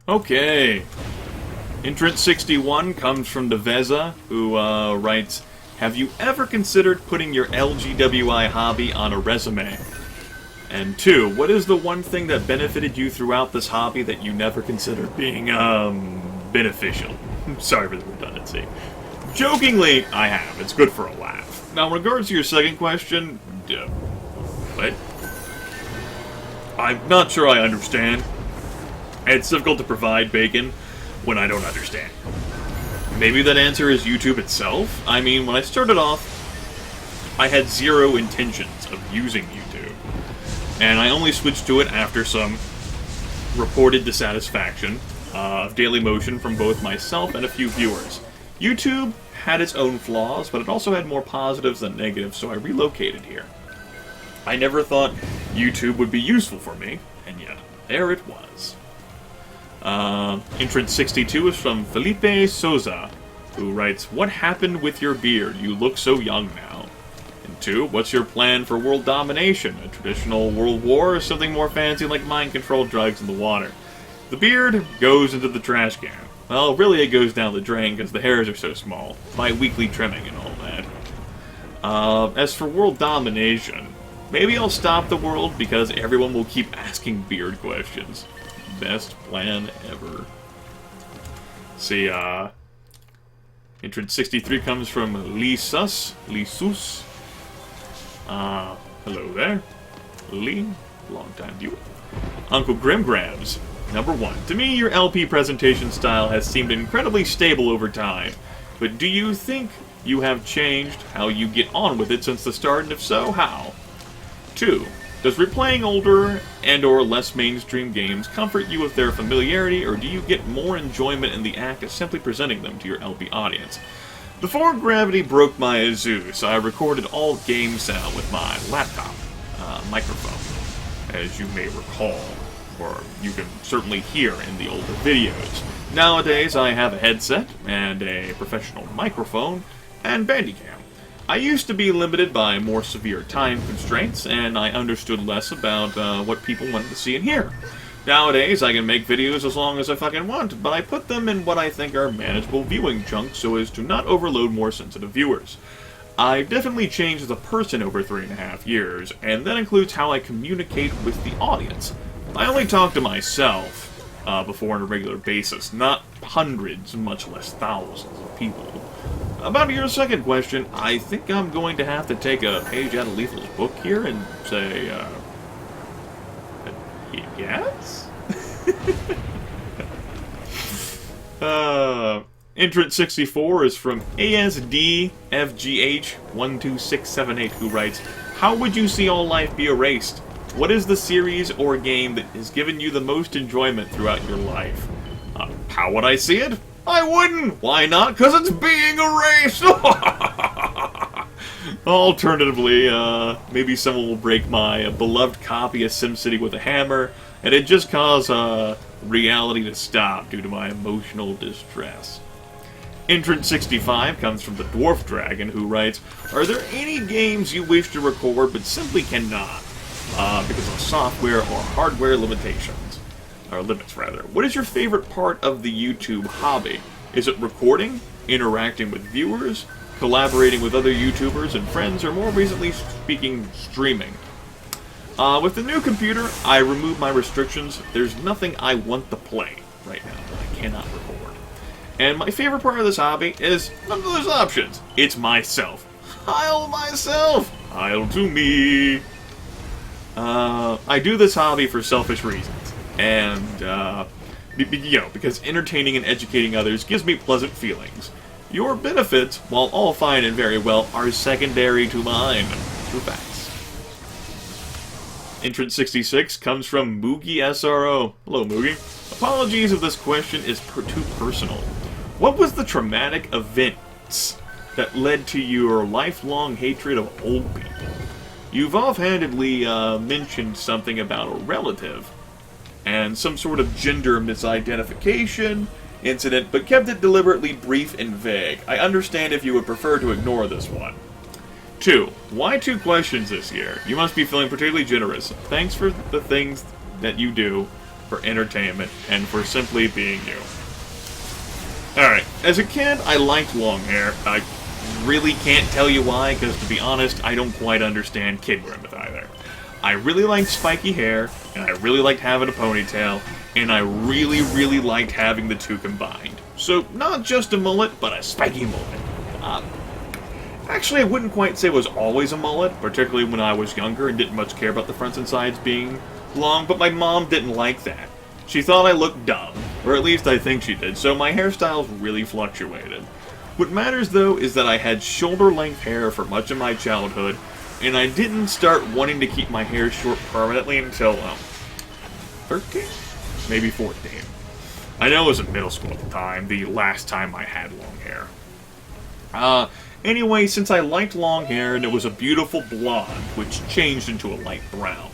Okay. Entrant 61 comes from Neveza, who writes, have you ever considered putting your LGWI hobby on a resume? And 2, what is the one thing that benefited you throughout this hobby that you never considered being, beneficial? Sorry for the redundancy. Jokingly, I have. It's good for a laugh. Now, in regards to your second question, what? I'm not sure I understand. It's difficult to provide bacon when I don't understand. Maybe that answer is YouTube itself? I mean, when I started off, I had zero intentions of using YouTube. And I only switched to it after some reported dissatisfaction of daily motion from both myself and a few viewers. YouTube had its own flaws, but it also had more positives than negatives, so I relocated here. I never thought YouTube would be useful for me, and yet, there it was. Entrant 62 is from Felipe Soza, who writes, what happened with your beard? You look so young now. And 2, what's your plan for world domination? A traditional world war or something more fancy like mind control, drugs, and the water? The beard goes into the trash can. Well, really it goes down the drain because the hairs are so small. Bi-weekly trimming and all that. As for world domination, maybe I'll stop the world because everyone will keep asking beard questions. Best plan ever. See, entrant 63 comes from LeeSuss. LeeSuss. Hello there. Lee, long-time viewer. Uncle GrimGrams. Number 1. To me, your LP presentation style has seemed incredibly stable over time. But do you think you have changed how you get on with it since the start, and if so, how? 2. Does replaying older and or less mainstream games comfort you with their familiarity, or do you get more enjoyment in the act of simply presenting them to your LP audience? Before gravity broke my Zeus, I recorded all game sound with my laptop microphone, as you may recall, or you can certainly hear in the older videos. Nowadays, I have a headset and a professional microphone and Bandicam. I used to be limited by more severe time constraints, and I understood less about what people wanted to see and hear. Nowadays, I can make videos as long as I fucking want, but I put them in what I think are manageable viewing chunks so as to not overload more sensitive viewers. I've definitely changed as a person over 3.5 years, and that includes how I communicate with the audience. I only talk to myself before on a regular basis, not hundreds, much less thousands of people. About your second question, I think I'm going to have to take a page out of LeeSuss' book here and say, yes? Entrant 64 is from ASDFGH12678, who writes, how would you see all life be erased? What is the series or game that has given you the most enjoyment throughout your life? How would I see it? I wouldn't! Why not? Because it's being erased! Alternatively, maybe someone will break my beloved copy of SimCity with a hammer, and it just cause reality to stop due to my emotional distress. Entrant 65 comes from the Dwarf Dragon, who writes, are there any games you wish to record but simply cannot? Because of software or hardware limitations. Or limits, rather. What is your favorite part of the YouTube hobby? Is it recording, interacting with viewers, collaborating with other YouTubers and friends, or more recently speaking, streaming? With the new computer, I removed my restrictions. There's nothing I want to play right now that I cannot record. And my favorite part of this hobby is none of those options. It's myself. Heil myself! Heil to me! I do this hobby for selfish reasons. And, because entertaining and educating others gives me pleasant feelings. Your benefits, while all fine and very well, are secondary to mine. True facts. Entrant 66 comes from Moogie SRO. Hello, Moogie. Apologies if this question is too personal. What was the traumatic events that led to your lifelong hatred of old people? You've offhandedly mentioned something about a relative and some sort of gender misidentification incident, but kept it deliberately brief and vague. I understand if you would prefer to ignore this one. 2. Why 2 questions this year? You must be feeling particularly generous. Thanks for the things that you do. for entertainment, and for simply being you. Alright, as a kid, I liked long hair. I really can't tell you why, because to be honest, I don't quite understand Kid Grimith either. I really liked spiky hair, and I really liked having a ponytail, and I really, really liked having the two combined. So, not just a mullet, but a spiky mullet. Actually, I wouldn't quite say it was always a mullet, particularly when I was younger and didn't much care about the fronts and sides being long, but my mom didn't like that. She thought I looked dumb, or at least I think she did, so my hairstyles really fluctuated. What matters, though, is that I had shoulder-length hair for much of my childhood, and I didn't start wanting to keep my hair short permanently until, 13? Maybe 14. I know I was in middle school at the time, the last time I had long hair. Anyway, since I liked long hair, and it was a beautiful blonde, which changed into a light brown,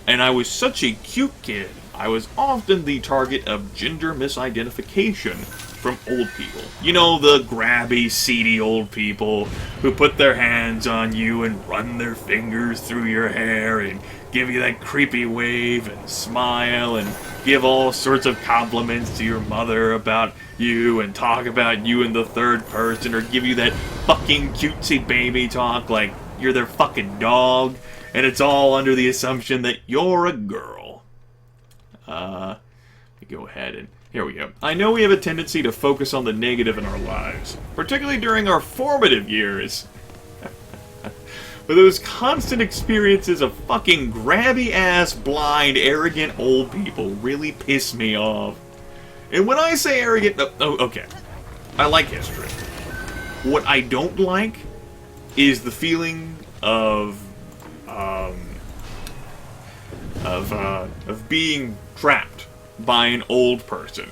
and I was such a cute kid, I was often the target of gender misidentification from old people. You know, the grabby, seedy old people who put their hands on you and run their fingers through your hair and give you that creepy wave and smile and give all sorts of compliments to your mother about you and talk about you in the third person or give you that fucking cutesy baby talk like you're their fucking dog, and it's all under the assumption that you're a girl. Let me go ahead and here we go. I know we have a tendency to focus on the negative in our lives, particularly during our formative years. But those constant experiences of fucking grabby-ass, blind, arrogant old people really piss me off. And when I say arrogant... okay. I like history. What I don't like is the feeling of being trapped by an old person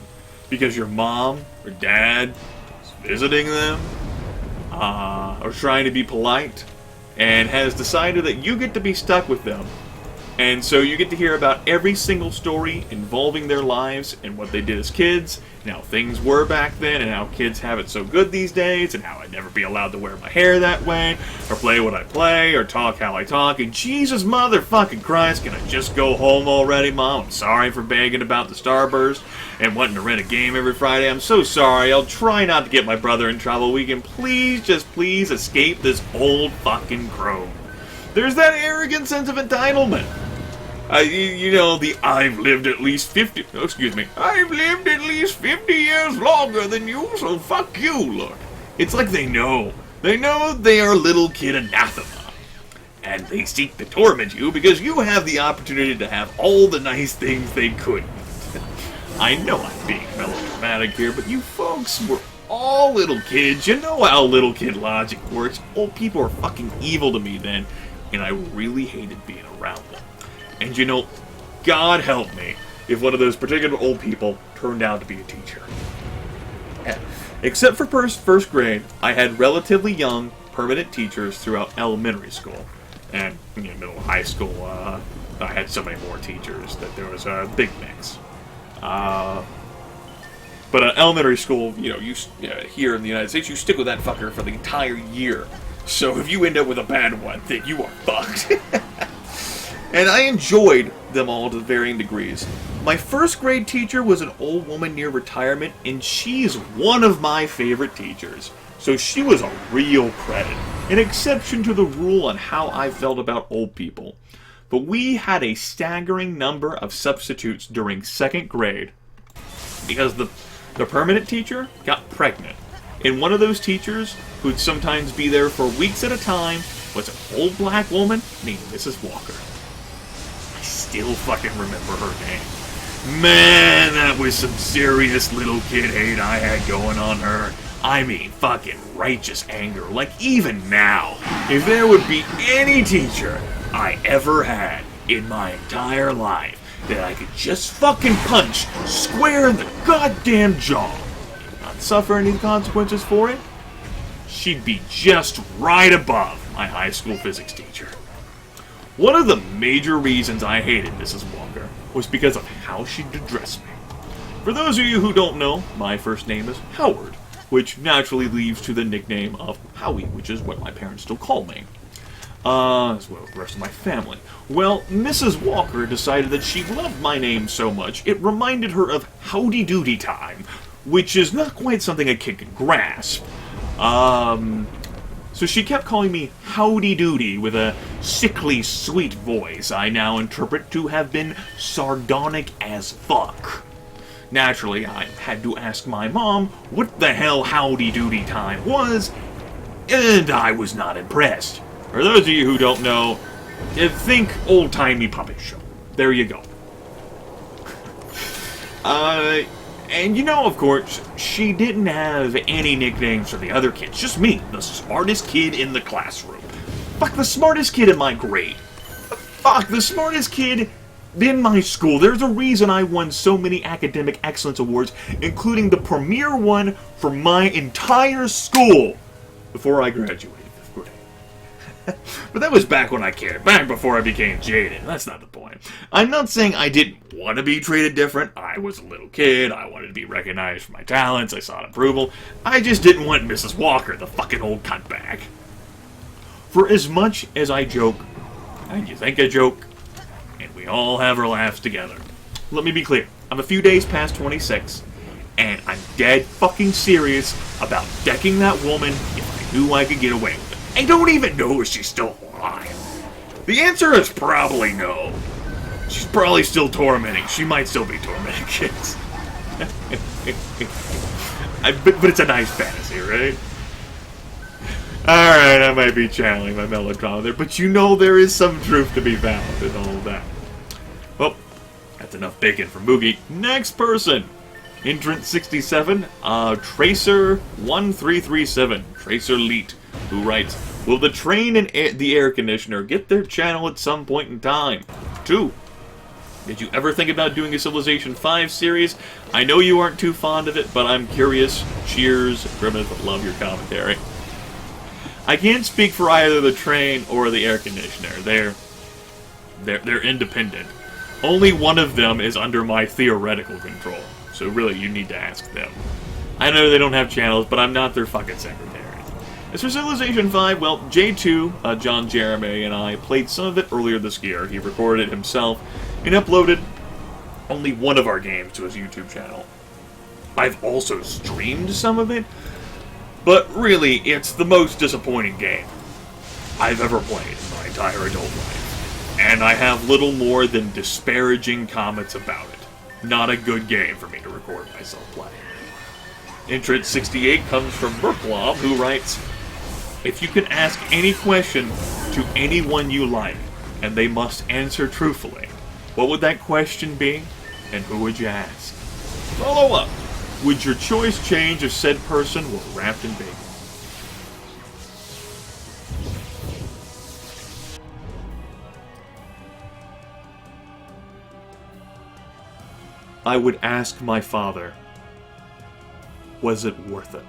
because your mom or dad is visiting them or trying to be polite and has decided that you get to be stuck with them, and so you get to hear about every single story involving their lives and what they did as kids and how things were back then and how kids have it so good these days and how I'd never be allowed to wear my hair that way or play what I play or talk how I talk, and Jesus motherfucking Christ, can I just go home already, Mom? I'm sorry for begging about the Starburst and wanting to rent a game every Friday. I'm so sorry. I'll try not to get my brother in trouble. We can please, just please escape this old fucking crow. There's that arrogant sense of entitlement. You know, the I've lived at least 50... Oh, excuse me. I've lived at least 50 years longer than you, so fuck you, look. It's like they know. They know they are little kid anathema. And they seek to torment you because you have the opportunity to have all the nice things they couldn't. I know I'm being melodramatic here, but you folks were all little kids. You know how little kid logic works. Old people are fucking evil to me then, and I really hated being around them. And you know, God help me if one of those particular old people turned out to be a teacher. Except for first grade, I had relatively young, permanent teachers throughout elementary school. And in middle high school, I had so many more teachers that there was a big mix. But elementary school, you know, here in the United States, you stick with that fucker for the entire year. So if you end up with a bad one, then you are fucked. And I enjoyed them all to varying degrees. My first grade teacher was an old woman near retirement, and she's one of my favorite teachers. So she was a real credit, an exception to the rule on how I felt about old people. But we had a staggering number of substitutes during second grade because the permanent teacher got pregnant. And one of those teachers, who'd sometimes be there for weeks at a time, was an old black woman named Mrs. Walker. Still fucking remember her name. Man, that was some serious little kid hate I had going on her. I mean, fucking righteous anger. Like, even now, if there would be any teacher I ever had in my entire life that I could just fucking punch square in the goddamn jaw and not suffer any consequences for it, she'd be just right above my high school physics teacher. One of the major reasons I hated Mrs. Walker was because of how she'd address me. For those of you who don't know, my first name is Howard, which naturally leads to the nickname of Howie, which is what my parents still call me. as well as the rest of my family. Well, Mrs. Walker decided that she loved my name so much, it reminded her of Howdy Doody Time, which is not quite something a kid can grasp. So she kept calling me Howdy Doody with a sickly sweet voice I now interpret to have been sardonic as fuck. Naturally, I had to ask my mom what the hell Howdy Doody Time was, and I was not impressed. For those of you who don't know, think old-timey puppet show. There you go. And you know, of course, she didn't have any nicknames for the other kids. Just me, the smartest kid in the classroom. Fuck, the smartest kid in my grade. Fuck, the smartest kid in my school. There's a reason I won so many academic excellence awards, including the premier one for my entire school before I graduated. But that was back when I cared, back before I became jaded. That's not the point. I'm not saying I didn't want to be treated different. I was a little kid, I wanted to be recognized for my talents, I sought approval. I just didn't want Mrs. Walker, the fucking old cunt, back. For as much as I joke, and you think I joke, and we all have our laughs together, let me be clear, I'm a few days past 26, and I'm dead fucking serious about decking that woman if I knew I could get away with it. I don't even know if she's still alive. The answer is probably no. She's probably still tormenting. She might still be tormenting kids. But it's a nice fantasy, right? Alright, I might be channeling my melodrama there, but you know there is some truth to be found in all of that. Well, that's enough bacon for Moogie. Next person. Entrant 67, Tracer1337, Tracer Leet, who writes, will the train and the air conditioner get their channel at some point in time? 2. Did you ever think about doing a Civilization 5 series? I know you aren't too fond of it, but I'm curious. Cheers, Grimith, love your commentary. I can't speak for either the train or the air conditioner. They're independent. Only one of them is under my theoretical control. So really, you need to ask them. I know they don't have channels, but I'm not their fucking secretary. As for Civilization 5, well, J2, John Jeremy, and I played some of it earlier this year. He recorded it himself and uploaded only one of our games to his YouTube channel. I've also streamed some of it, but really, it's the most disappointing game I've ever played in my entire adult life. And I have little more than disparaging comments about it. Not a good game for me to record myself playing. Entrant 68 comes from Burklob, who writes, if you can ask any question to anyone you like, and they must answer truthfully, what would that question be, and who would you ask? Follow up. Would your choice change if said person were wrapped in bacon? I would ask my father, was it worth it?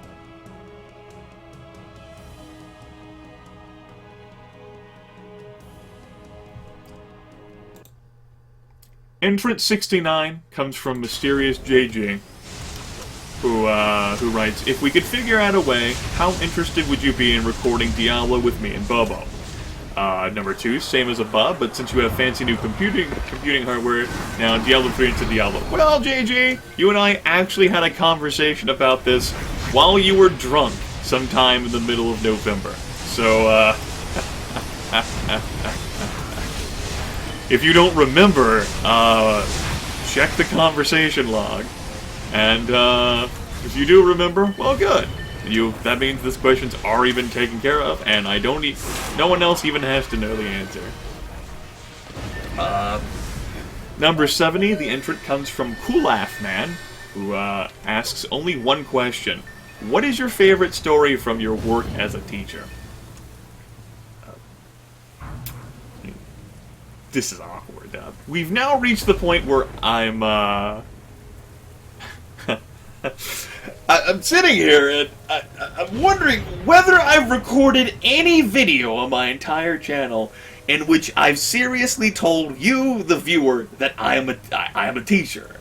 Entrant 69 comes from Mysterious JG, who writes, if we could figure out a way, how interested would you be in recording Diablo with me and Bobo? Number 2, same as above, but since you have fancy new computing hardware, now Diablo 3 into Diablo. Well, JG, you and I actually had a conversation about this while you were drunk sometime in the middle of November. So, if you don't remember, check the conversation log. And, if you do remember, well, good. That means this question's already been taken care of, and no one else even has to know the answer. Number 70, the entrant comes from Coolaf Man, who asks only one question. What is your favorite story from your work as a teacher? This is awkward. We've now reached the point where I'm sitting here and I'm wondering whether I've recorded any video on my entire channel in which I've seriously told you, the viewer, that I am a teacher.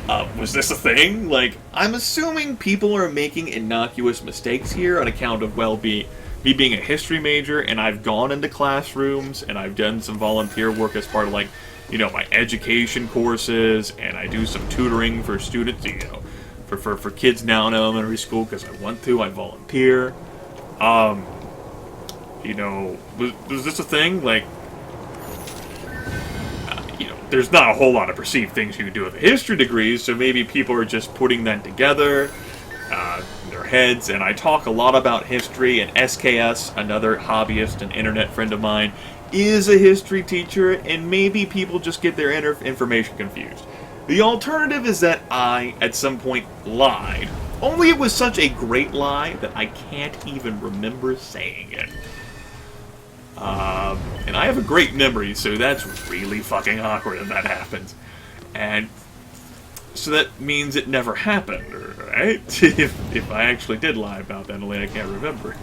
Was this a thing? Like, I'm assuming people are making innocuous mistakes here on account of, well, me being a history major, and I've gone into classrooms, and I've done some volunteer work as part of, like, you know, my education courses, and I do some tutoring for students, you know, for kids now in elementary school, because I want to, I volunteer. You know, was this a thing? Like, you know, there's not a whole lot of perceived things you can do with a history degree, so maybe people are just putting that together in their heads. And I talk a lot about history, and SKS, another hobbyist and internet friend of mine, is a history teacher, and maybe people just get their information confused. The alternative is that I, at some point, lied. Only it was such a great lie that I can't even remember saying it. And I have a great memory, so that's really fucking awkward if that happens. And so that means it never happened, right? if I actually did lie about that, only I can't remember.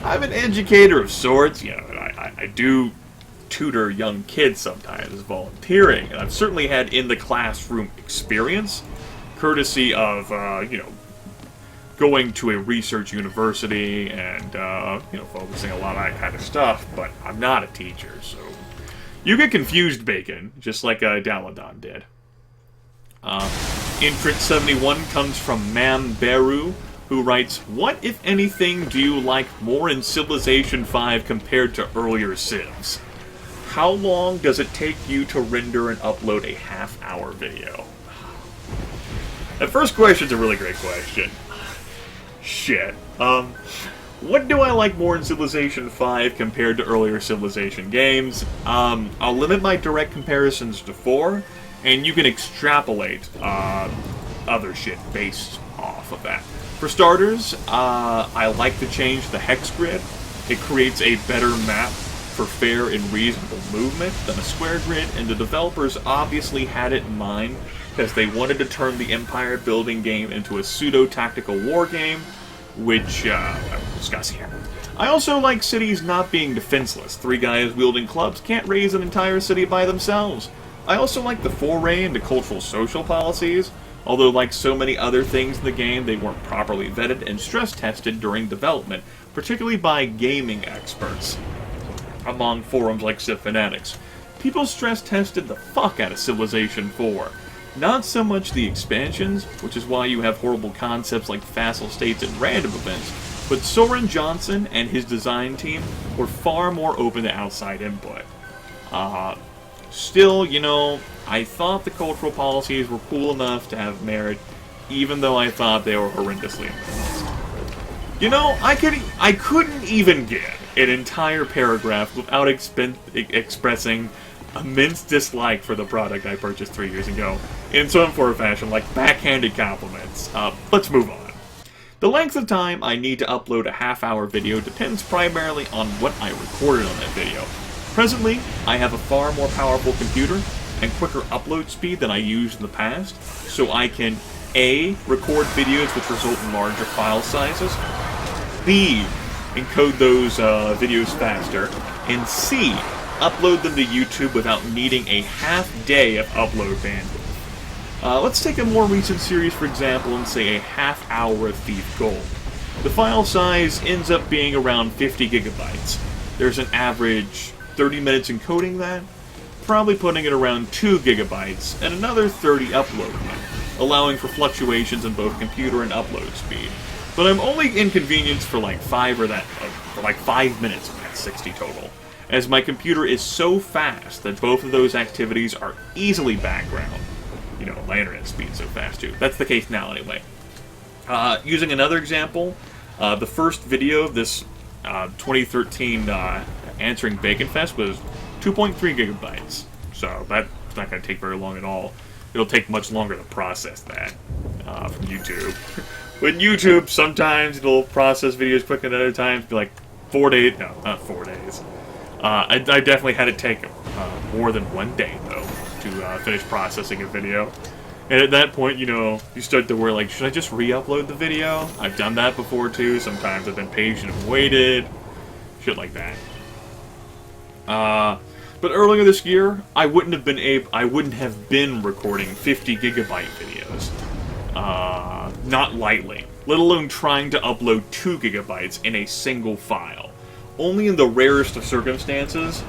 I'm an educator of sorts, you know, and I do tutor young kids sometimes, volunteering, and I've certainly had in-the-classroom experience, courtesy of, you know, going to a research university and, you know, focusing a lot on that kind of stuff, but I'm not a teacher, so you get confused, Bacon, just like Daladon did. Intrint 71 comes from Mam Beru, who writes, "What, if anything, do you like more in Civilization 5 compared to earlier Civs? How long does it take you to render and upload a half-hour video?" That first question's a really great question. Shit. What do I like more in Civilization 5 compared to earlier Civilization games? I'll limit my direct comparisons to 4, and you can extrapolate other shit based off of that. For starters, I like to change the hex grid. It creates a better map for fair and reasonable movement than a square grid, and the developers obviously had it in mind because they wanted to turn the empire building game into a pseudo-tactical war game, which I will discuss here. I also like cities not being defenseless. 3 guys wielding clubs can't raise an entire city by themselves. I also like the foray into cultural social policies, although like so many other things in the game, they weren't properly vetted and stress-tested during development, particularly by gaming experts among forums like Civ Fanatics. People stress-tested the fuck out of Civilization 4. Not so much the expansions, which is why you have horrible concepts like vassal states and random events, but Soren Johnson and his design team were far more open to outside input. Still, you know, I thought the cultural policies were cool enough to have merit, even though I thought they were horrendously immense. You know, I couldn't even get an entire paragraph without expressing immense dislike for the product I purchased 3 years ago, in some form or fashion, like backhanded compliments. Let's move on. The length of time I need to upload a half-hour video depends primarily on what I recorded on that video. Presently, I have a far more powerful computer and quicker upload speed than I used in the past, so I can A. record videos which result in larger file sizes, B. encode those videos faster, and C. upload them to YouTube without needing a half day of upload bandwidth. Let's take a more recent series, for example, and say a half hour of Thief Gold. The file size ends up being around 50 gigabytes. There's an average 30 minutes encoding that, probably putting it around 2 gigabytes, and another 30 uploading it, allowing for fluctuations in both computer and upload speed. But I'm only inconvenienced for like 5 minutes of that 60 total, as my computer is so fast that both of those activities are easily background. You know, my internet speed's so fast too. That's the case now anyway. Using another example, the first video of this 2013 Answering Bacon Fest was 2.3 gigabytes. So that's not going to take very long at all. It'll take much longer to process that from YouTube. With YouTube, sometimes it'll process videos quicker than other times. Be like 4 days. No, not 4 days. I definitely had it take more than 1 day, though, to finish processing a video. And at that point, you know, you start to worry, like, should I just re-upload the video? I've done that before, too. Sometimes I've been patient and waited. Shit like that. But earlier this year, I wouldn't have been recording 50 gigabyte videos. not lightly, let alone trying to upload 2 gigabytes in a single file. Only in the rarest of circumstances,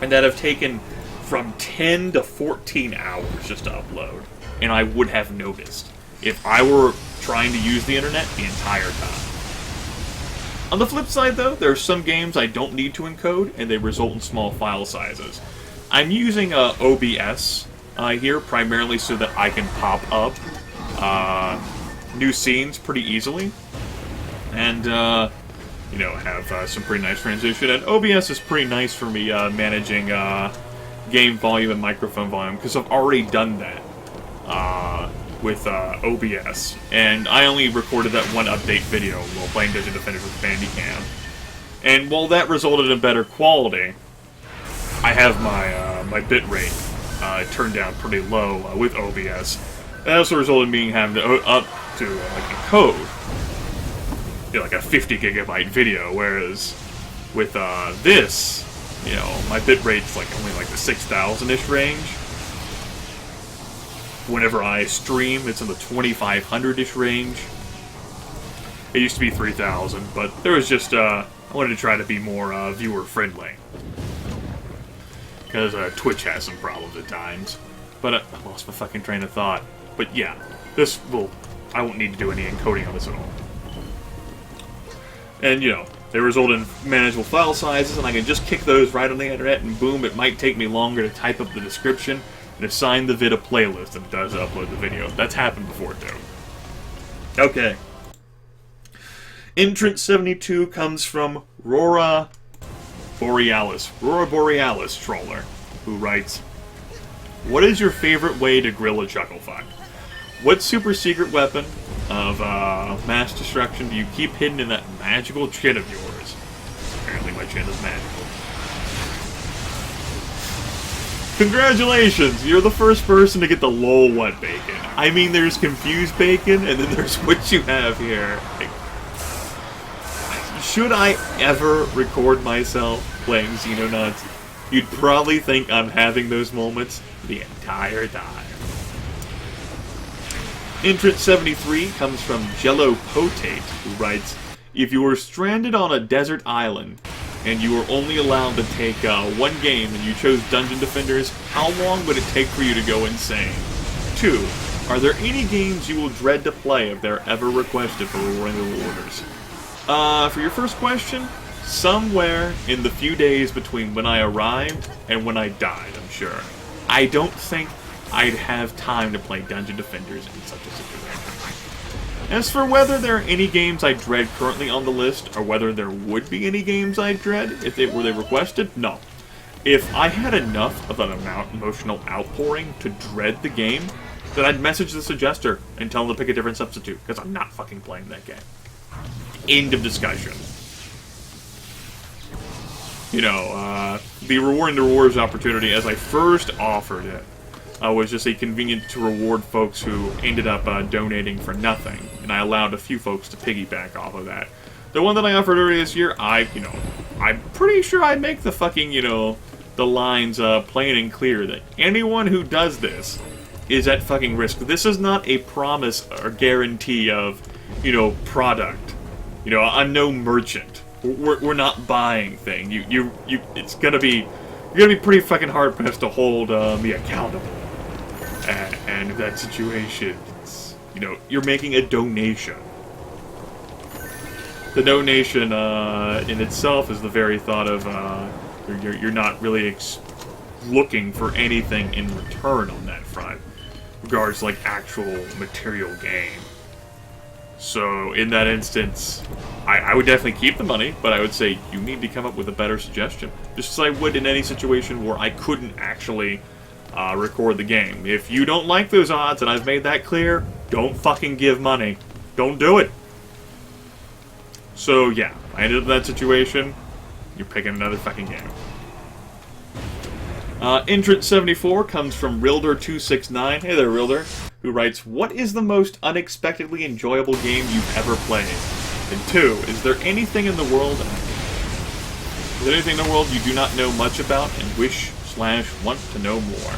and that have taken from 10 to 14 hours just to upload, and I would have noticed if I were trying to use the internet the entire time. On the flip side, though, there are some games I don't need to encode, and they result in small file sizes. I'm using OBS here primarily so that I can pop up new scenes pretty easily, and you know, have some pretty nice transition. And OBS is pretty nice for me managing game volume and microphone volume, because I've already done that with OBS, and I only recorded that one update video while playing Dungeon Defenders with Bandicam. And while that resulted in better quality, I have my bitrate turned down pretty low with OBS. That also resulted in me having to up to like encode like a 50 gigabyte video, whereas with this, you know, my bitrate's like only like the 6,000-ish range. Whenever I stream, it's in the 2,500-ish range. It used to be 3,000, but there was just, I wanted to try to be more viewer-friendly. Because Twitch has some problems at times. But I lost my fucking train of thought. But yeah, I won't need to do any encoding on this at all. And, you know, they result in manageable file sizes, and I can just kick those right on the internet, and boom, it might take me longer to type up the description and assign the vid a playlist than it does to upload the video. That's happened before, too. Okay. Entrant 72 comes from Rora Borealis Troller, who writes, "What is your favorite way to grill a chucklefuck? What super secret weapon of mass destruction do you keep hidden in that magical chin of yours?" Apparently my chin is magical. Congratulations! You're the first person to get the lol what bacon. I mean, there's confused bacon, and then there's what you have here. Like, should I ever record myself playing Xenonauts, you'd probably think I'm having those moments the entire time. Entrant 73 comes from Jello Potate, who writes, "If you were stranded on a desert island, and you were only allowed to take one game and you chose Dungeon Defenders, how long would it take for you to go insane? 2. Are there any games you will dread to play if they're ever requested for rewarding the orders?" For your first question, somewhere in the few days between when I arrived and when I died, I'm sure. I don't think I'd have time to play Dungeon Defenders in such a situation. As for whether there are any games I dread currently on the list, or whether there would be any games I dread if they were requested, no. If I had enough of an emotional outpouring to dread the game, then I'd message the suggester and tell them to pick a different substitute, because I'm not fucking playing that game. End of discussion. You know, the Rewarding the Rewards opportunity, as I first offered it, was just a convenient to reward folks who ended up donating for nothing, and I allowed a few folks to piggyback off of that. The one that I offered earlier this year, I'm pretty sure I'd make the fucking, the lines plain and clear that anyone who does this is at fucking risk. This is not a promise or guarantee of, product. I'm no merchant. We're not buying thing. It's gonna be, you're gonna be pretty fucking hard pressed to hold me accountable. And in that situation, it's, you're making a donation. The donation in itself is the very thought of you're not really looking for anything in return on that front, regards like actual material gain. So in that instance, I would definitely keep the money, but I would say you need to come up with a better suggestion, just as I would in any situation where I couldn't actually record the game. If you don't like those odds, and I've made that clear, don't fucking give money. Don't do it. So yeah, I ended up in that situation. You're picking another fucking game. Entrant 74 comes from Rilder269. Hey there, Rilder. Who writes, "What is the most unexpectedly enjoyable game you've ever played? And 2, is there anything in the world you do not know much about and wish/want to know more?"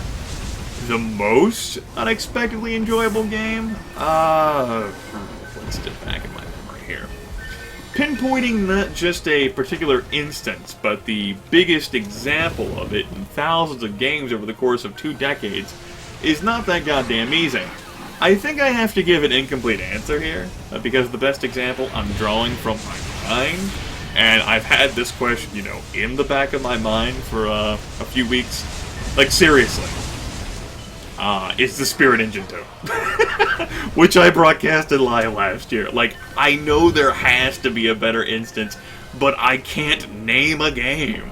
The most unexpectedly enjoyable game? Let's dip back in my memory here. Pinpointing not just a particular instance, but the biggest example of it in thousands of games over the course of 2 decades is not that goddamn easy. I think I have to give an incomplete answer here, because the best example I'm drawing from my mind, and I've had this question, you know, in the back of my mind for a few weeks. Like, seriously. It's the Spirit Engine 2. Which I broadcasted live last year. Like, I know there has to be a better instance, but I can't name a game.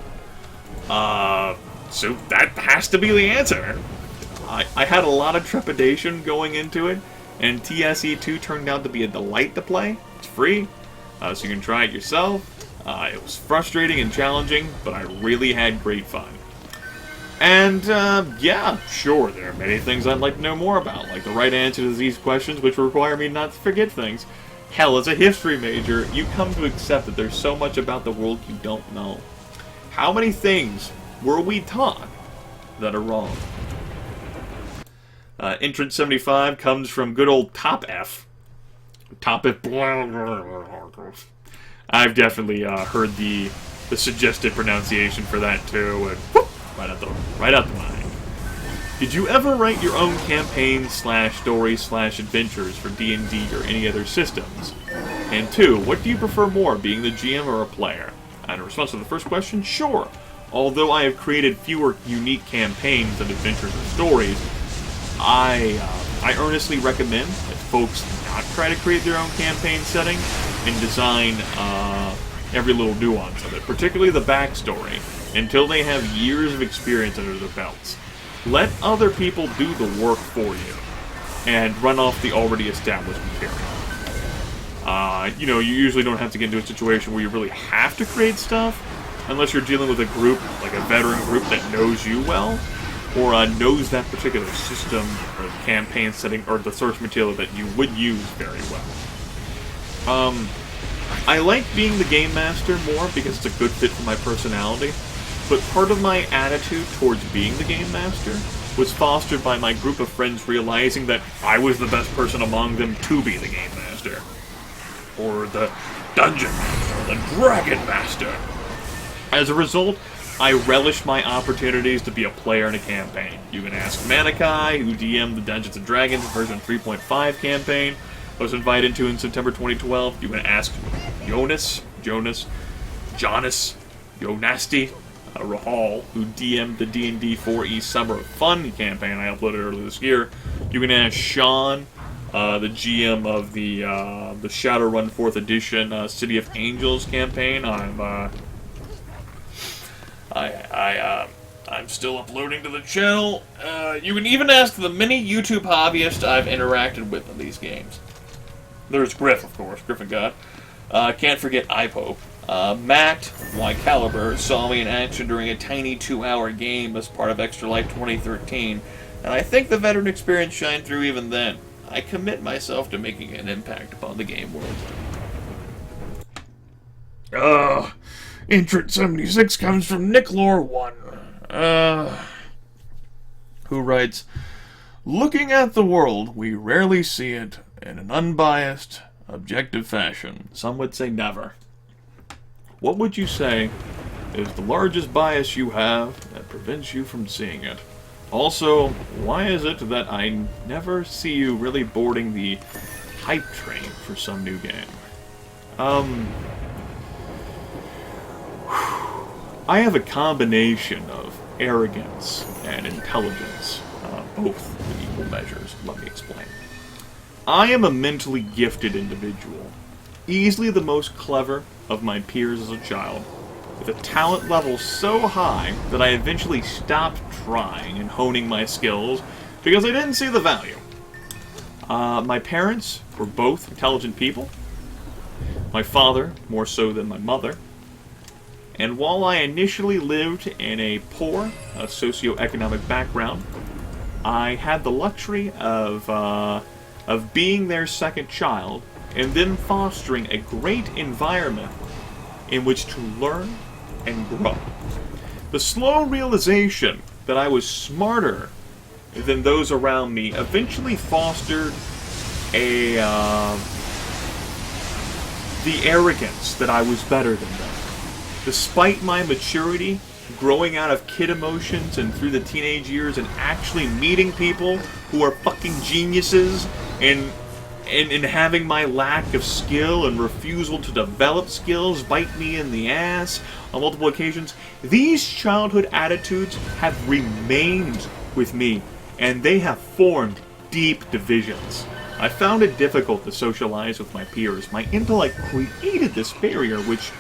So that has to be the answer. I had a lot of trepidation going into it, and TSE2 turned out to be a delight to play. It's free, so you can try it yourself. It was frustrating and challenging, but I really had great fun. And, yeah, sure, there are many things I'd like to know more about, like the right answer to these questions, which require me not to forget things. Hell, as a history major, you come to accept that there's so much about the world you don't know. How many things were we taught that are wrong? Entrance 75 comes from good old Top F. Top F. I've definitely heard the suggested pronunciation for that too, and whoop, right out the mind. Did you ever write your own campaigns / stories / adventures for D&D or any other systems? And 2, what do you prefer more, being the GM or a player? And in response to the first question, sure. Although I have created fewer unique campaigns than adventures or stories, I earnestly recommend that folks not try to create their own campaign setting and design every little nuance of it, particularly the backstory, until they have years of experience under their belts. Let other people do the work for you, and run off the already established material. You know, you usually don't have to get into a situation where you really have to create stuff, unless you're dealing with a group, like a veteran group that knows you well, or knows that particular system, or campaign setting, or the source material that you would use very well. I like being the game master more because it's a good fit for my personality, but part of my attitude towards being the game master was fostered by my group of friends realizing that I was the best person among them to be the game master. Or the dungeon master, the dragon master. As a result, I relish my opportunities to be a player in a campaign. You can ask Manikai, who DM'd the Dungeons & Dragons version 3.5 campaign I was invited to in September 2012. You can ask Jonas, Yonasty, Rahal, who DM'd the D&D 4E Summer of Fun campaign I uploaded earlier this year. You can ask Sean, the GM of the Shadowrun 4th Edition City of Angels campaign. I'm still uploading to the channel. You can even ask the many YouTube hobbyists I've interacted with in these games. There's Griff, of course, Griffin God. Can't forget iPope. Matt, Y Caliber, saw me in action during a tiny 2-hour game as part of Extra Life 2013, and I think the veteran experience shined through even then. I commit myself to making an impact upon the game world. Entrant 76 comes from Nicklore1, who writes, looking at the world, we rarely see it in an unbiased, objective fashion. Some would say never. What would you say is the largest bias you have that prevents you from seeing it? Also, why is it that I never see you really boarding the hype train for some new game? I have a combination of arrogance and intelligence, both in equal measures. Let me explain. I am a mentally gifted individual, easily the most clever of my peers as a child, with a talent level so high that I eventually stopped trying and honing my skills because I didn't see the value. My parents were both intelligent people, my father more so than my mother, and while I initially lived in a poor socioeconomic background, I had the luxury of being their second child and then fostering a great environment in which to learn and grow. The slow realization that I was smarter than those around me eventually fostered the arrogance that I was better than them. Despite my maturity, growing out of kid emotions and through the teenage years and actually meeting people who are fucking geniuses and having my lack of skill and refusal to develop skills bite me in the ass on multiple occasions, these childhood attitudes have remained with me, and they have formed deep divisions. I found it difficult to socialize with my peers. My intellect created this barrier, which,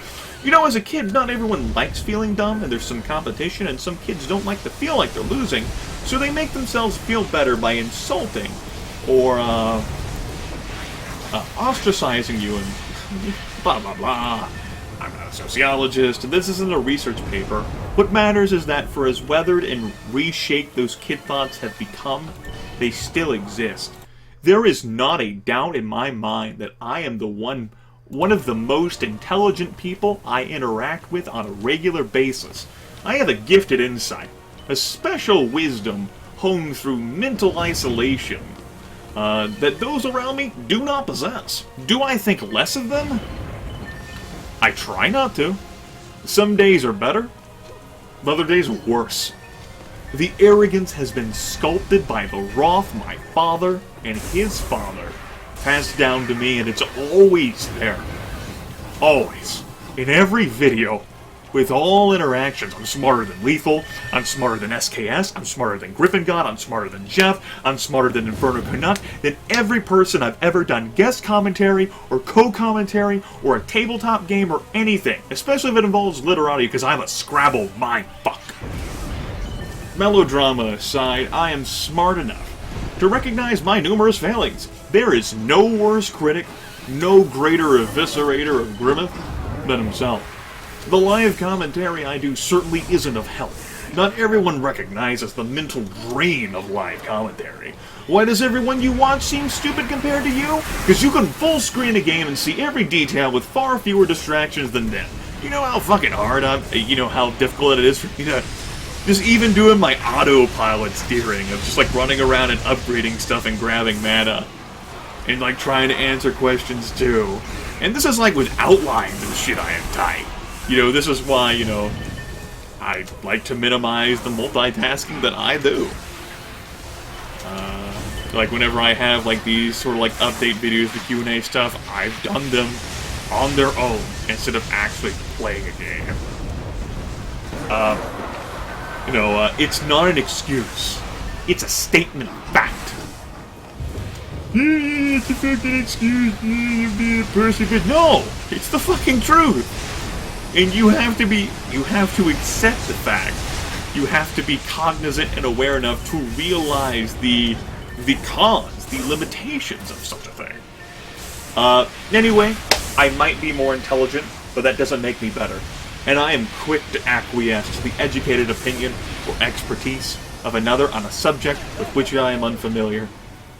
you know, as a kid, not everyone likes feeling dumb, and there's some competition, and some kids don't like to feel like they're losing, so they make themselves feel better by insulting or ostracizing you and blah blah blah. I'm not a sociologist, and this isn't a research paper. What matters is that for as weathered and reshaped those kid thoughts have become, they still exist. There is not a doubt in my mind that I am the one of the most intelligent people I interact with on a regular basis. I have a gifted insight, a special wisdom honed through mental isolation that those around me do not possess. Do I think less of them? I try not to. Some days are better, other days are worse. The arrogance has been sculpted by the wrath my father and his father passed down to me, and it's always there. Always. In every video, with all interactions. I'm smarter than Lethal, I'm smarter than SKS, I'm smarter than Griffin God, I'm smarter than Jeff, I'm smarter than Inferno Canuck, than every person I've ever done guest commentary, or co-commentary, or a tabletop game, or anything. Especially if it involves literati, because I'm a Scrabble mindfuck. Melodrama aside, I am smart enough to recognize my numerous failings. There is no worse critic, no greater eviscerator of Grimith than himself. The live commentary I do certainly isn't of help. Not everyone recognizes the mental drain of live commentary. Why does everyone you watch seem stupid compared to you? Because you can full screen a game and see every detail with far fewer distractions than them. You know how fucking hard how difficult it is for me to just even doing my autopilot steering of just like running around and upgrading stuff and grabbing mana. And like trying to answer questions too. And this is like with outlines and shit I am tight. This is why, I like to minimize the multitasking that I do. Like whenever I have like these sort of like update videos, the Q&A stuff, I've done them on their own instead of actually playing a game. It's not an excuse. It's a statement of fact. It's a fucking excuse to be a person, but no! It's the fucking truth! And you have to accept the fact. You have to be cognizant and aware enough to realize the cons, the limitations of such a thing. Anyway, I might be more intelligent, but that doesn't make me better. And I am quick to acquiesce to the educated opinion or expertise of another on a subject with which I am unfamiliar.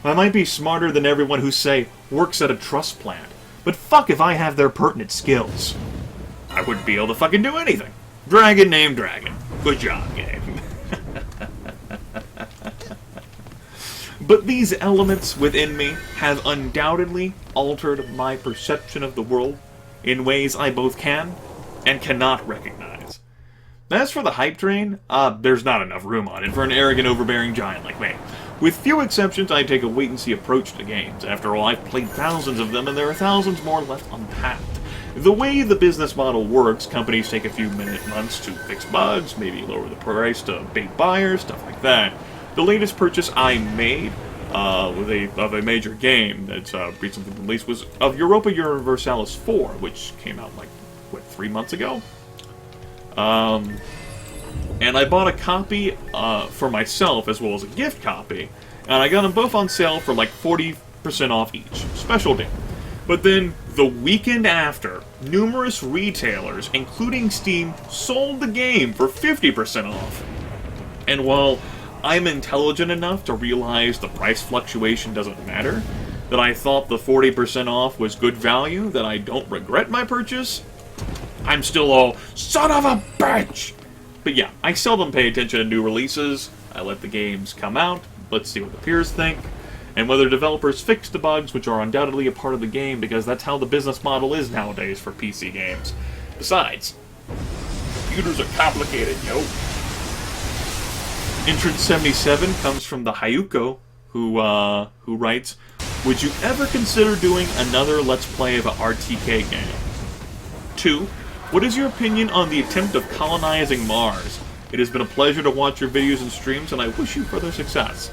I might be smarter than everyone who, say, works at a trust plant, but fuck if I have their pertinent skills. I wouldn't be able to fucking do anything. Dragon named Dragon. Good job, game. But these elements within me have undoubtedly altered my perception of the world in ways I both can and cannot recognize. As for the hype train, there's not enough room on it for an arrogant, overbearing giant like me. With few exceptions, I take a wait-and-see approach to games. After all, I've played thousands of them, and there are thousands more left untapped. The way the business model works, companies take a few months to fix bugs, maybe lower the price to bait buyers, stuff like that. The latest purchase I made of a major game that's recently released was of Europa Universalis 4, which came out 3 months ago? And I bought a copy for myself as well as a gift copy, and I got them both on sale for 40% off each. Special deal. But then, the weekend after, numerous retailers, including Steam, sold the game for 50% off. And while I'm intelligent enough to realize the price fluctuation doesn't matter, that I thought the 40% off was good value, that I don't regret my purchase, I'm still all, son of a bitch! But yeah, I seldom pay attention to new releases. I let the games come out, let's see what the peers think, and whether developers fix the bugs, which are undoubtedly a part of the game, because that's how the business model is nowadays for PC games. Besides, computers are complicated, yo. Entrance 77 comes from the Hayuko, who writes, would you ever consider doing another Let's Play of an RTK game? 2. What is your opinion on the attempt of colonizing Mars? It has been a pleasure to watch your videos and streams, and I wish you further success.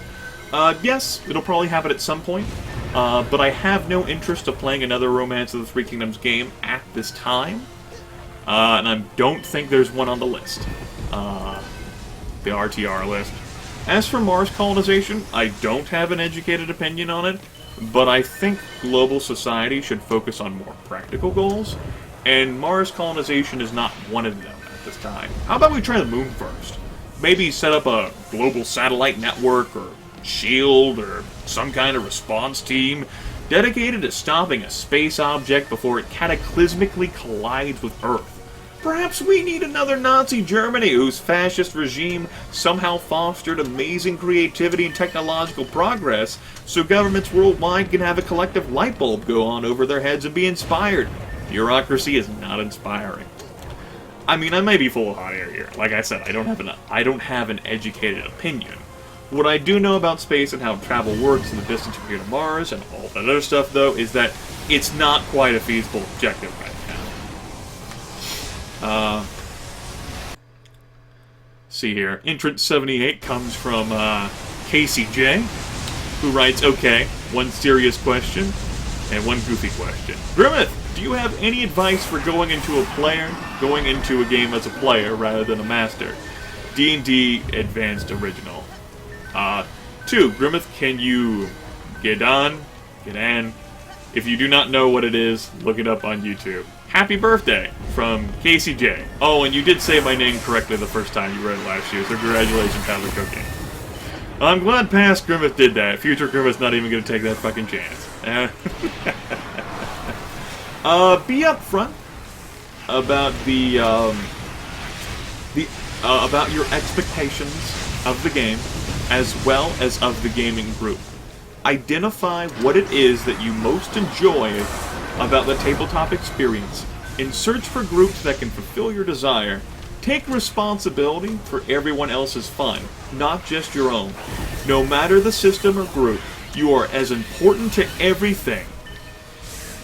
Yes, it'll probably happen at some point, but I have no interest of playing another Romance of the Three Kingdoms game at this time, and I don't think there's one on the list, the RTR list. As for Mars colonization, I don't have an educated opinion on it, but I think global society should focus on more practical goals, and Mars colonization is not one of them at this time. How about we try the moon first? Maybe set up a global satellite network, or SHIELD, or some kind of response team dedicated to stopping a space object before it cataclysmically collides with Earth. Perhaps we need another Nazi Germany whose fascist regime somehow fostered amazing creativity and technological progress, so governments worldwide can have a collective light bulb go on over their heads and be inspired. Bureaucracy is not inspiring. I mean, I may be full of hot air here. Like I said, I don't have an educated opinion. What I do know about space and how travel works and the distance from here to Mars and all that other stuff, though, is that it's not quite a feasible objective right now. See here. Entrance 78 comes from Casey J, who writes, okay, one serious question and one goofy question. Grimith, do you have any advice for going into a game as a player rather than a master? D&D Advanced Original. 2. Grimith, can you get on? If you do not know what it is, look it up on YouTube. Happy birthday from Casey J. Oh, and you did say my name correctly the first time you read it last year, so congratulations, Tyler Cooking. I'm glad past Grimith did that. Future Grimith's not even going to take that fucking chance. Be upfront about about your expectations of the game, as well as of the gaming group. Identify what it is that you most enjoy about the tabletop experience, and search for groups that can fulfill your desire. Take responsibility for everyone else's fun, not just your own. No matter the system or group, you are as important to everything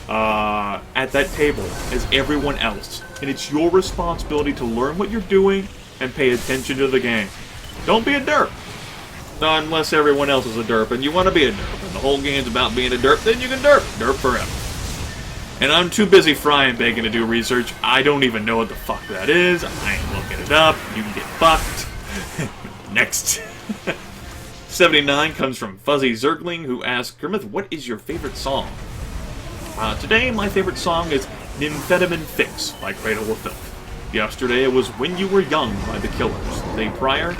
at that table as everyone else, and it's your responsibility to learn what you're doing and pay attention to the game. Don't be a derp. Unless everyone else is a derp and you want to be a derp, and the whole game's about being a derp, then you can derp. Derp forever. And I'm too busy frying bacon to do research. I don't even know what the fuck that is. I ain't looking it up. You can get fucked. Next. 79 comes from Fuzzy Zergling, who asks, Grimith, what is your favorite song? Today, my favorite song is Nymphetamine Fix by Cradle of Filth. Yesterday, it was When You Were Young by The Killers. The day prior,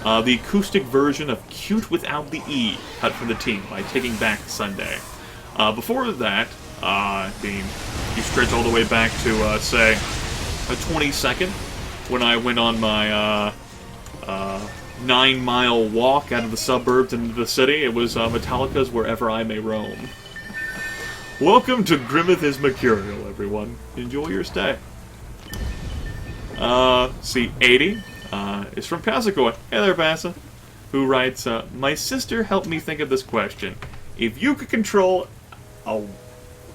the acoustic version of Cute Without the E, cut from the team by Taking Back Sunday. Before that, you stretch all the way back to, say, a 22nd, when I went on my 9-mile walk out of the suburbs into the city. It was Metallica's Wherever I May Roam. Welcome to Grimith is Mercurial, everyone. Enjoy your stay. See, 80 is from Passacoy. Hey there, Passa. Who writes, my sister helped me think of this question. If you could control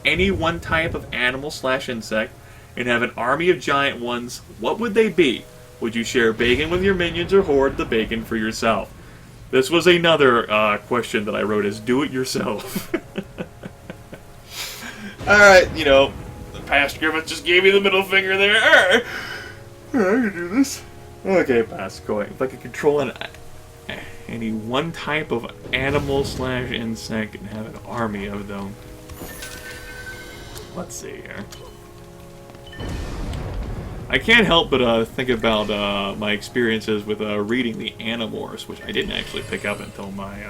any one type of animal/insect and have an army of giant ones, what would they be? Would you share bacon with your minions or hoard the bacon for yourself? This was another question that I wrote as do it yourself. Alright, you know, the past Griffith just gave me the middle finger there. Alright, I can do this. Okay, Pascoy. If I could control any one type of animal/insect and have an army of them. Let's see here. I can't help but think about my experiences with reading the Animorphs, which I didn't actually pick up until my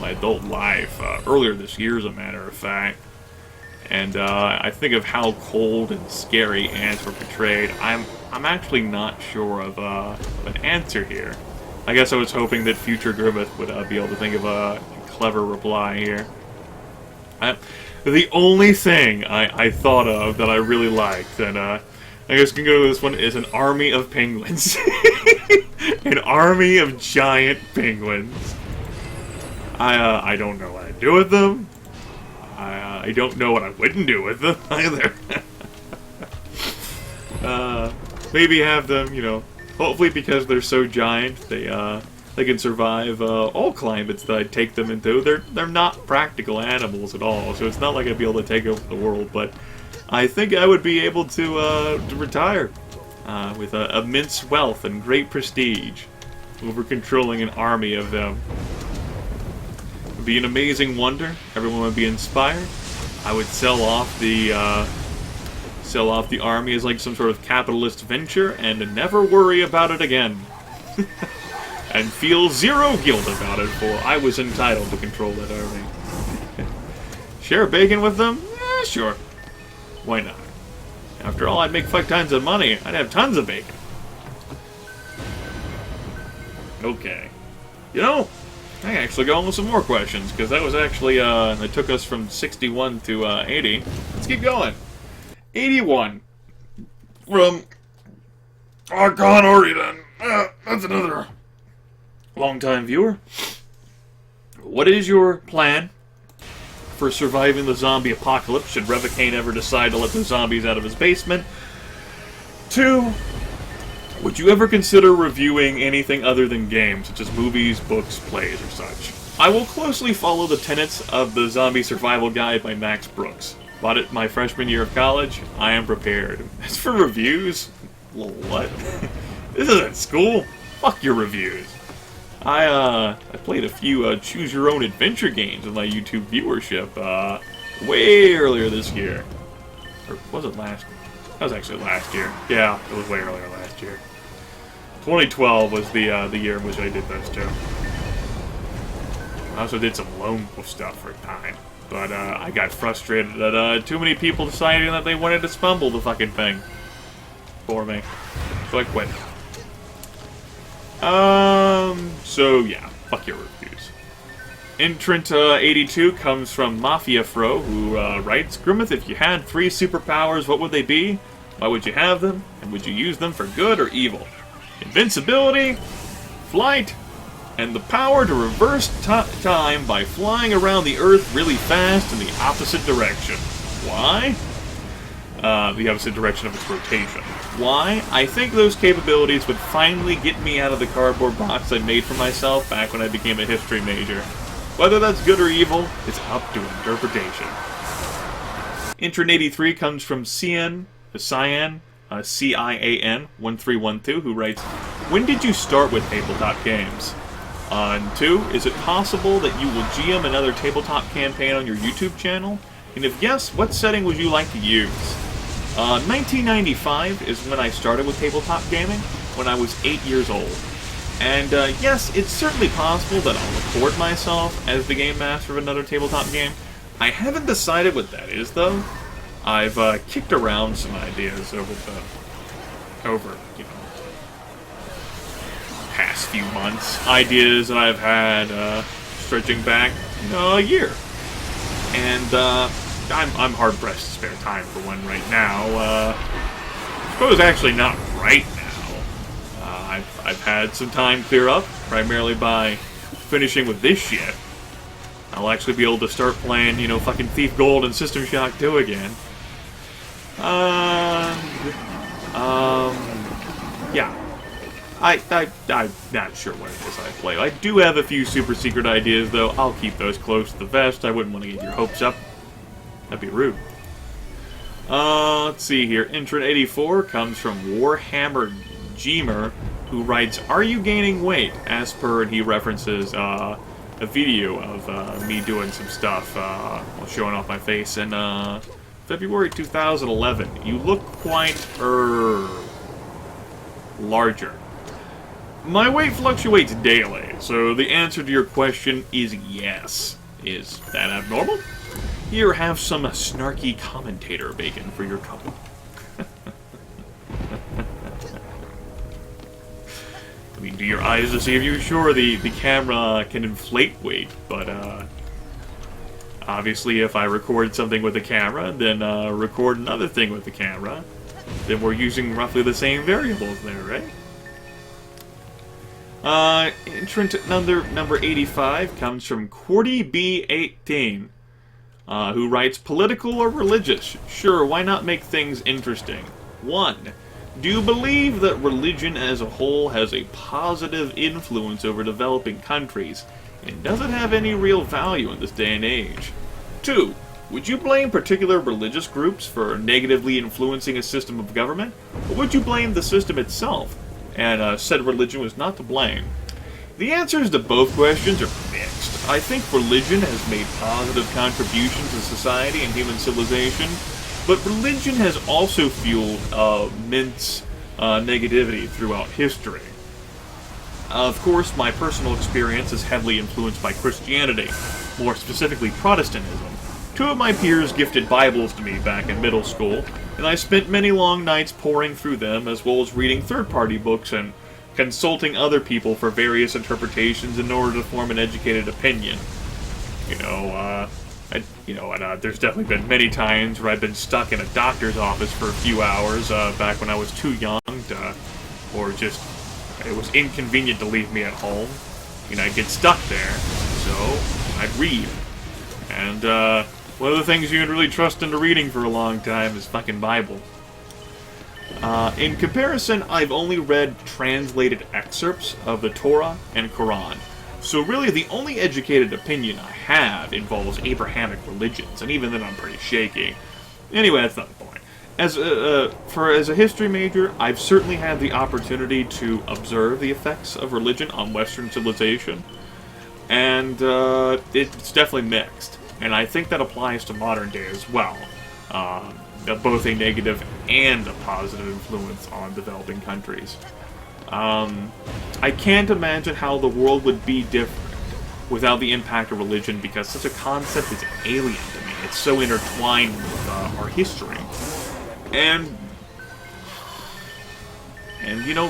adult life, earlier this year, as a matter of fact. And I think of how cold and scary ants were portrayed. I'm actually not sure of an answer here. I guess I was hoping that future Grimith would be able to think of a clever reply here. The only thing I thought of that I really liked, and I guess we can go to this one, is an army of penguins. An army of giant penguins. I don't know what I'd do with them. I don't know what I wouldn't do with them either. Maybe have them, you know, hopefully because they're so giant, they can survive all climates that I take them into. They're not practical animals at all, so it's not like I'd be able to take over the world. But I think I would be able to retire with immense wealth and great prestige over controlling an army of them. It would be an amazing wonder. Everyone would be inspired. I would sell off the army as like some sort of capitalist venture and never worry about it again. And feel zero guilt about it, for I was entitled to control that army. Share bacon with them? Yeah, sure. Why not? After all, I'd make 5 tons of money. I'd have tons of bacon. Okay. You know, I can actually go on with some more questions, because that was actually, it took us from 61 to 80. Let's keep going. 81. From Archon Oridan. That's another long-time viewer. What is your plan for surviving the zombie apocalypse should Revocane ever decide to let the zombies out of his basement? 2. Would you ever consider reviewing anything other than games, such as movies, books, plays, or such? I will closely follow the tenets of the Zombie Survival Guide by Max Brooks. Bought it my freshman year of college. I am prepared. As for reviews, what? This isn't school. Fuck your reviews. I played a few choose-your-own-adventure games with my YouTube viewership way earlier this year. Or was it last? That was actually last year. Yeah, it was way earlier last year. 2012 was the year in which I did those two. I also did some lone wolf stuff for a time, but I got frustrated that too many people decided that they wanted to spumble the fucking thing for me, so I quit. So yeah, fuck your reviews. Entrant 82 comes from Mafia Fro, who writes, Grimith, if you had 3 superpowers, what would they be? Why would you have them? And would you use them for good or evil? Invincibility, flight, and the power to reverse time by flying around the Earth really fast in the opposite direction. Why? The opposite direction of its rotation. Why? I think those capabilities would finally get me out of the cardboard box I made for myself back when I became a history major. Whether that's good or evil, it's up to interpretation. Entrant 83 comes from Cian, Cian, 1312, who writes, when did you start with tabletop games? And 2, is it possible that you will GM another tabletop campaign on your YouTube channel? And if yes, what setting would you like to use? 1995 is when I started with tabletop gaming, when I was 8 years old. And yes, it's certainly possible that I'll record myself as the game master of another tabletop game. I haven't decided what that is, though. I've kicked around some ideas over you know, past few months. Ideas that I've had stretching back, you know, a year. And I'm hard pressed to spare time for one right now. I suppose actually not right now. I've had some time clear up, primarily by finishing with this shit. I'll actually be able to start playing, you know, fucking Thief Gold and System Shock 2 again. Yeah. I'm not sure what it is I play. I do have a few super secret ideas, though. I'll keep those close to the vest. I wouldn't want to get your hopes up. That'd be rude. Let's see here. Entrant 84 comes from Warhammer Gemer, who writes, are you gaining weight? As per, and he references a video of me doing some stuff while showing off my face in February 2011. You look quite, larger. My weight fluctuates daily, so the answer to your question is yes. Is that abnormal? Here, have some snarky commentator bacon for your trouble. I mean, Do your eyes deceive you? Sure, the camera can inflate weight, but obviously if I record something with the camera, then record another thing with the camera, then we're using roughly the same variables there, right? Entrant number 85 comes from QWERTYB18, who writes, political or religious? Sure, why not make things interesting? 1. Do you believe that religion as a whole has a positive influence over developing countries, and does it have any real value in this day and age? 2. Would you blame particular religious groups for negatively influencing a system of government, or would you blame the system itself, and said religion was not to blame? The answers to both questions are mixed. I think religion has made positive contributions to society and human civilization, but religion has also fueled immense negativity throughout history. Of course, my personal experience is heavily influenced by Christianity, more specifically Protestantism. 2 of my peers gifted Bibles to me back in middle school, and I spent many long nights poring through them, as well as reading third-party books and consulting other people for various interpretations in order to form an educated opinion. There's definitely been many times where I've been stuck in a doctor's office for a few hours back when I was too young or just it was inconvenient to leave me at home. I'd get stuck there, so I'd read. And one of the things you can really trust into reading for a long time is fucking Bible. In comparison, I've only read translated excerpts of the Torah and Quran. So really, the only educated opinion I have involves Abrahamic religions, and even then I'm pretty shaky. Anyway, that's not the point. As a history major, I've certainly had the opportunity to observe the effects of religion on Western civilization, and it's definitely mixed. And I think that applies to modern day as well. Both a negative and a positive influence on developing countries. I can't imagine how the world would be different without the impact of religion, because such a concept is alien to me. It's so intertwined with our history. And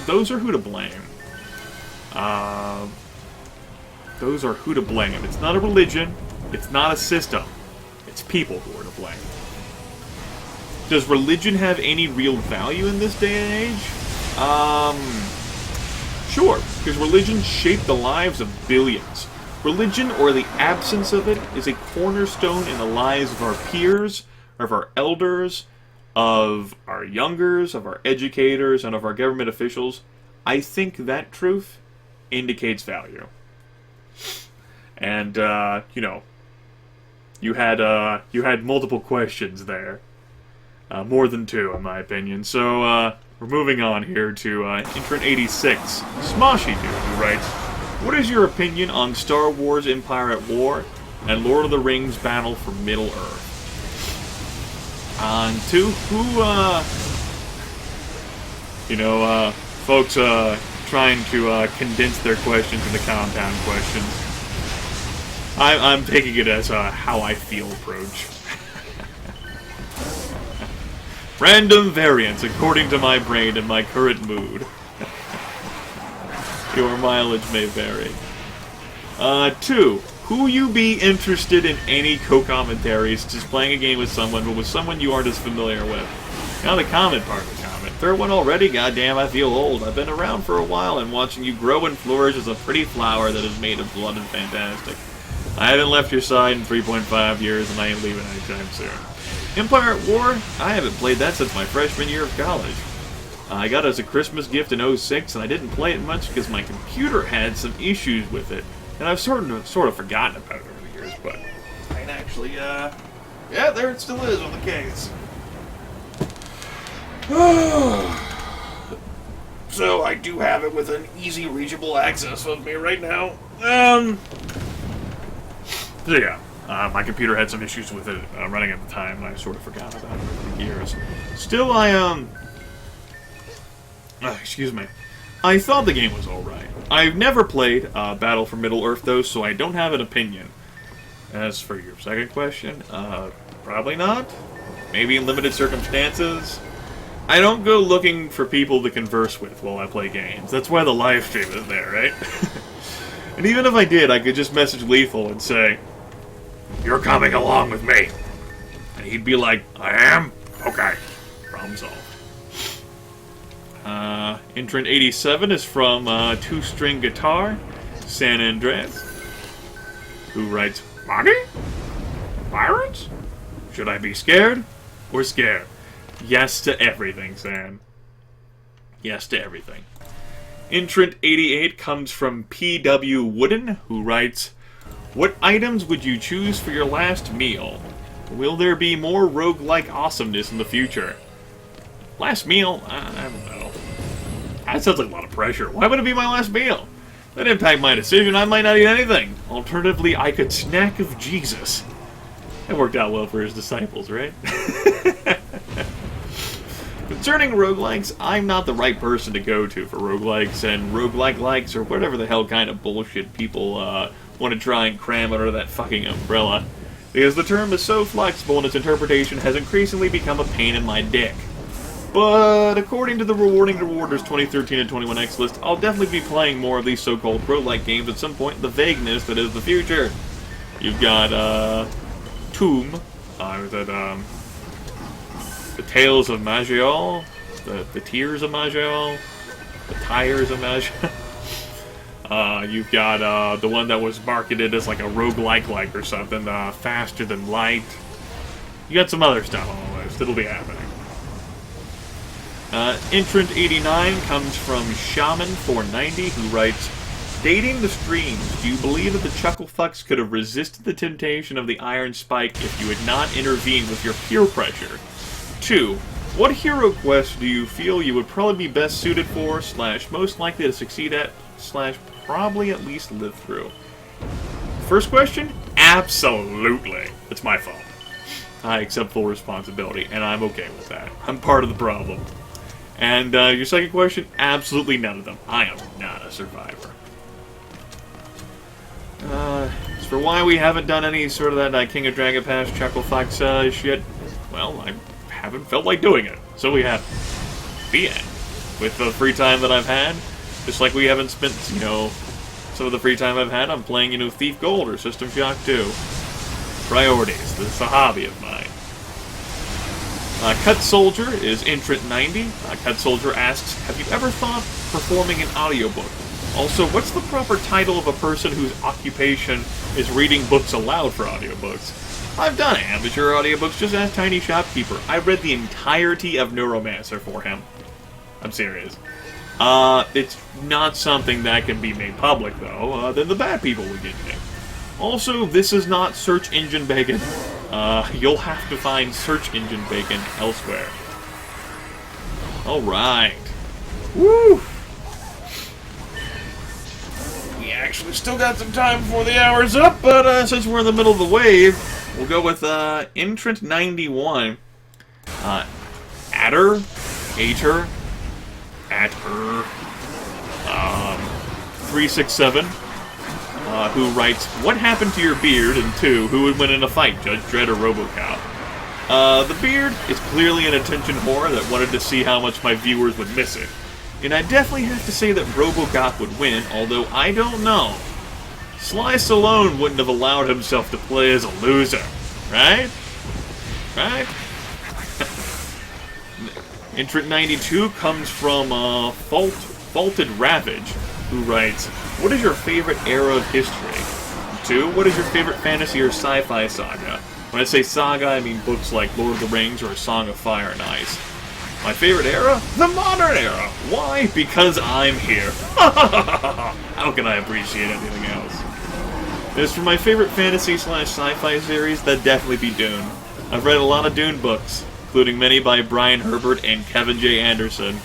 those are who to blame. Those are who to blame. It's not a religion. It's not a system. It's people who are to blame. Does religion have any real value in this day and age? Sure, because religion shaped the lives of billions. Religion, or the absence of it, is a cornerstone in the lives of our peers, of our elders, of our youngers, of our educators, and of our government officials. I think that truth indicates value. And, you had multiple questions there. More than 2, in my opinion. So, we're moving on here to Entrant 86, Smoshy Dude, who writes, what is your opinion on Star Wars Empire at War and Lord of the Rings Battle for Middle-earth? On 2, folks trying to condense their questions into compound questions. I'm taking it as a how I feel approach. Random variance according to my brain and my current mood. Your mileage may vary. 2. Who you be interested in any co-commentaries, just playing a game with someone, but with someone you aren't as familiar with? Now the comment part of the comment. Third one already, goddamn, I feel old. I've been around for a while, and watching you grow and flourish as a pretty flower that is made of blood and fantastic. I haven't left your side in 3.5 years, and I ain't leaving anytime soon. Empire at War? I haven't played that since my freshman year of college. I got it as a Christmas gift in 06, and I didn't play it much because my computer had some issues with it. And I've sort of forgotten about it over the years, but I can actually, yeah, there it still is with the case. So I do have it with an easy reachable access with me right now. So yeah. My computer had some issues with it running at the time, and I sort of forgot about it over the years. Still, excuse me. I thought the game was alright. I've never played Battle for Middle-earth, though, so I don't have an opinion. As for your second question, probably not. Maybe in limited circumstances. I don't go looking for people to converse with while I play games. That's why the live stream is there, right? And even if I did, I could just message Lethal and say, "You're coming along with me." And he'd be like, "I am? Okay. Problem solved." Entrant 87 is from Two String Guitar, San Andreas, who writes, "Monty? Pirates? Should I be scared or scared?" Yes to everything, Sam. Yes to everything. Entrant 88 comes from PW Wooden, who writes, "What items would you choose for your last meal? Will there be more roguelike awesomeness in the future?" Last meal? I don't know. That sounds like a lot of pressure. Why would it be my last meal? That impact my decision. I might not eat anything. Alternatively, I could snack of Jesus. That worked out well for his disciples, right? Concerning roguelikes, I'm not the right person to go to for roguelikes and roguelike likes or whatever the hell kind of bullshit people want to try and cram under that fucking umbrella. Because the term is so flexible and its interpretation has increasingly become a pain in my dick. But according to the Rewarding Rewarders 2013 and 21X list, I'll definitely be playing more of these so-called roguelike games at some point in the vagueness that is the future. You've got, Tomb, the Tales of Magiol, the Tears of Magiol, the Tires of Magiol. You've got the one that was marketed as like a roguelike or something, Faster Than Light. You got some other stuff on the list. It'll be happening. Entrant 89 comes from Shaman490, who writes, "Dating the streams, do you believe that the Chucklefucks could have resisted the temptation of the Iron Spike if you had not intervened with your peer pressure? 2. What hero quest do you feel you would probably be best suited for, / most likely to succeed at, / probably at least live through?" First question? Absolutely. It's my fault. I accept full responsibility, and I'm okay with that. I'm part of the problem. And your second question? Absolutely none of them. I am not a survivor. As for why we haven't done any sort of that King of Dragon Pass Chucklefox shit, well, I haven't felt like doing it, so we haven't. The end. With the free time that I've had, just like we haven't spent, some of the free time I've had on playing, Thief Gold or System Shock 2. Priorities. This is a hobby of mine. Cut Soldier is Entrant 90. Cut Soldier asks, "Have you ever thought performing an audiobook? Also, what's the proper title of a person whose occupation is reading books aloud for audiobooks?" I've done amateur audiobooks, just ask Tiny Shopkeeper. I read the entirety of Neuromancer for him. I'm serious. It's not something that can be made public, though. Then the bad people will get me. Also, this is not search engine bacon. You'll have to find search engine bacon elsewhere. Alright. Woo! We actually still got some time before the hour's up, but since we're in the middle of the wave, we'll go with Entrant 91. Adder, Ater, 367. Who writes, "What happened to your beard?" And 2, who would win in a fight, Judge Dredd or RoboCop? The beard is clearly an attention whore that wanted to see how much my viewers would miss it. And I definitely have to say that RoboCop would win, although I don't know. Sly Stallone wouldn't have allowed himself to play as a loser, right? Right? Entrant 92 comes from Faulted Ravage, who writes, "What is your favorite era of history?" 2, what is your favorite fantasy or sci-fi saga? When I say saga, I mean books like Lord of the Rings or A Song of Fire and Ice. My favorite era? The modern era! Why? Because I'm here. How can I appreciate anything else? As for my favorite fantasy / sci-fi series, that'd definitely be Dune. I've read a lot of Dune books, including many by Brian Herbert and Kevin J. Anderson.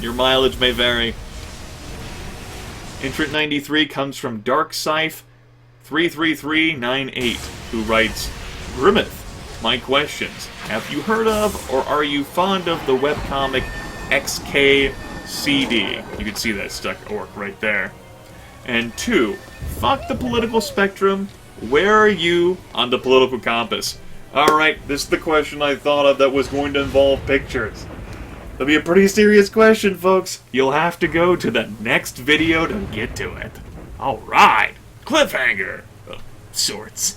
Your mileage may vary. Entrant 93 comes from DarkScyphe33398, who writes, "Grimith, my questions. Have you heard of, or are you fond of the webcomic XKCD?" You can see that stuck orc right there. And 2, fuck the political spectrum. Where are you on the political compass? Alright, this is the question I thought of that was going to involve pictures. That'll be a pretty serious question, folks. You'll have to go to the next video to get to it. Alright. Cliffhanger. Of sorts.